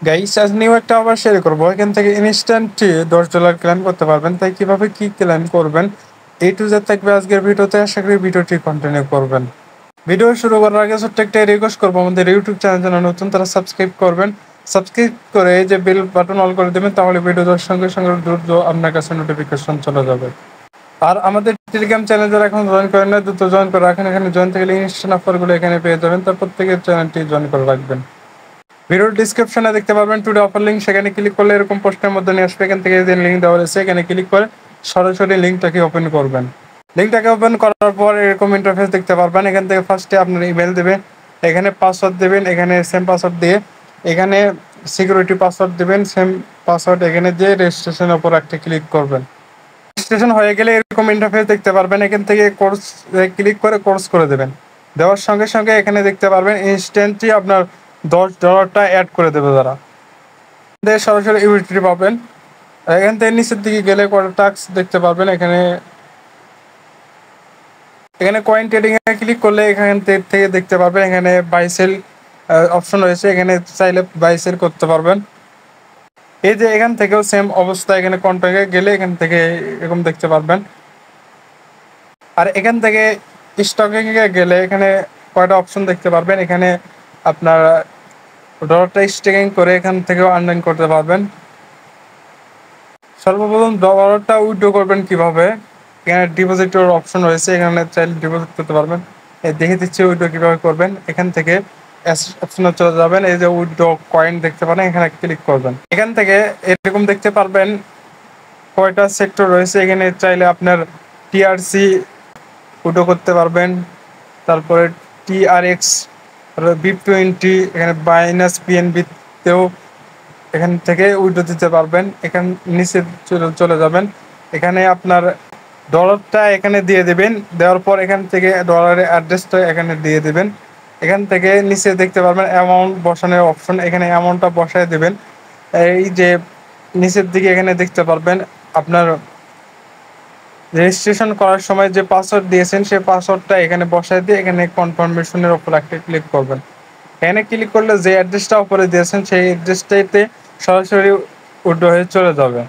Guys আজ new একটা আবার শেয়ার করবো। এখান থেকে ইনস্ট্যান্টলি $10 ক্লেম করতে পারবেন। তাই কিভাবে কি ক্লেম করবেন এই টু জেড থাকবে আজকের ভিডিওতে। আশা করি ভিডিওটি কন্টিনিউ করবেন। ভিডিও শুরু করার আগে ছোট্ট একটা রিকোয়েস্ট করবো, আমাদের ইউটিউব চ্যানেল যারা নতুন তারা সাবস্ক্রাইব করবেন। সাবস্ক্রাইব করে এই যে বেল বাটন অল করে দেবেন, তাহলে ভিডিও দেওয়ার সঙ্গে সঙ্গে দ্রুত আপনার কাছে নোটিফিকেশন চলে যাবে। আর আমাদের টেলিগ্রাম চ্যানেল যারা এখন জয়েন করেন না, দ্রুত জয়েন করে রাখেন। এখানে জয়েন থেকে ইনস্ট্যান্ট অফারগুলো এখানে পেয়ে যাবেন। তার প্রত্যেকের চ্যানেলটি জয়েন করে রাখবেন। ভিডিওর ডিসক্রিপশনে দেখতে পারবেন টুডে অফার লিঙ্ক, সেখানে ক্লিক করলে এরকম পোস্টের মধ্যে নিয়ে আসবে। এখান থেকে যে লিঙ্ক দেওয়া রয়েছে এখানে ক্লিক করে সরাসরি লিঙ্কটাকে ওপেন করবেন। লিঙ্কটাকে ওপেন করার পর এরকম ইন্টারফেস দেখতে পারবেন। এখান থেকে ফার্স্টে আপনার ইমেল দেবেন, এখানে পাসওয়ার্ড দেবেন, এখানে সেম পাসওয়ার্ড দিয়ে এখানে সিকিউরিটি পাসওয়ার্ড দেবেন, সেম পাসওয়ার্ড এখানে দিয়ে রেজিস্ট্রেশনের উপর একটা ক্লিক করবেন। রেজিস্ট্রেশন হয়ে গেলে এরকম ইন্টারফেস দেখতে পারবেন। এখান থেকে কোর্স ক্লিক করে কোর্স করে দেবেন। দেওয়ার সঙ্গে সঙ্গে এখানে দেখতে পারবেন ইনস্ট্যান্টলি আপনার $10টা অ্যাড করে দেবে তারা। সরাসরি ইউটিলিটি পাবেন। এখান থেকে নিচের দিকে গেলে কয়টা টাস্ক দেখতে পারবেন। এখানে এখানে কয়েন ট্রেডিং এ ক্লিক করলে এখান থেকে দেখতে পারবেন এখানে বাই সেল অপশন রয়েছে। এখানে চাইলে বাই সেল করতে পারবেন। এই যে এখান থেকেও সেম অবস্থা, এখানে কন্ট্রাক্টে গেলে এখান থেকে এরকম দেখতে পারবেন। আর এখান থেকে স্টকিং এ গেলে এখানে কয়টা অপশন দেখতে পারবেন। এখানে আপনার ডলারটা স্টেকিং করে এখান থেকেও আর্নিং করতে পারবেন। সর্বপ্রথম ডলারটা উইথড্র করবেন কিভাবে, এখানে ডিপোজিটের অপশন রয়েছে, এখানে চাইলে ডিপোজিট করতে পারবেন। দেখে দিচ্ছি উইথড্র কিভাবে করবেন। এখান থেকে অপশনে চলে যাবেন, এই যে উইথড্র কয়েন দেখতে পারেন, এখানে ক্লিক করবেন। এখান থেকে এরকম দেখতে পারবেন কয়টা সেক্টর রয়েছে। এখানে চাইলে আপনার টিআরসি উইথড্র করতে পারবেন, তারপরে TRX, BIP20, এখানে বাইনাস PNB-তেও এখান থেকে উইথড্র দিতে পারবেন। এখান নিচে চলে যাবেন, এখানে আপনার ডলারটা এখানে দিয়ে দেবেন। দেওয়ার পর এখান থেকে ডলারের অ্যাড্রেসটা এখানে দিয়ে দেবেন। এখান থেকে নিচে দেখতে পারবেন অ্যামাউন্ট বসানোর অপশন, এখানে অ্যামাউন্টটা বসায় দেবেন। এই যে নিচের দিকে এখানে দেখতে পারবেন আপনার রেজিস্ট্রেশন করার সময় যে পাসওয়ার্ড দিয়েছেন সেই পাসওয়ার্ডটা এখানে বসায় দিয়ে এখানে কনফার্মেশনের উপর একটা ক্লিক করবেন। এখানে ক্লিক করলে যে অ্যাড্রেসটা উপরে দিয়েছেন সেই অ্যাড্রেসটাইতে সরাসরি উইথড্র হয়ে চলে যাবে।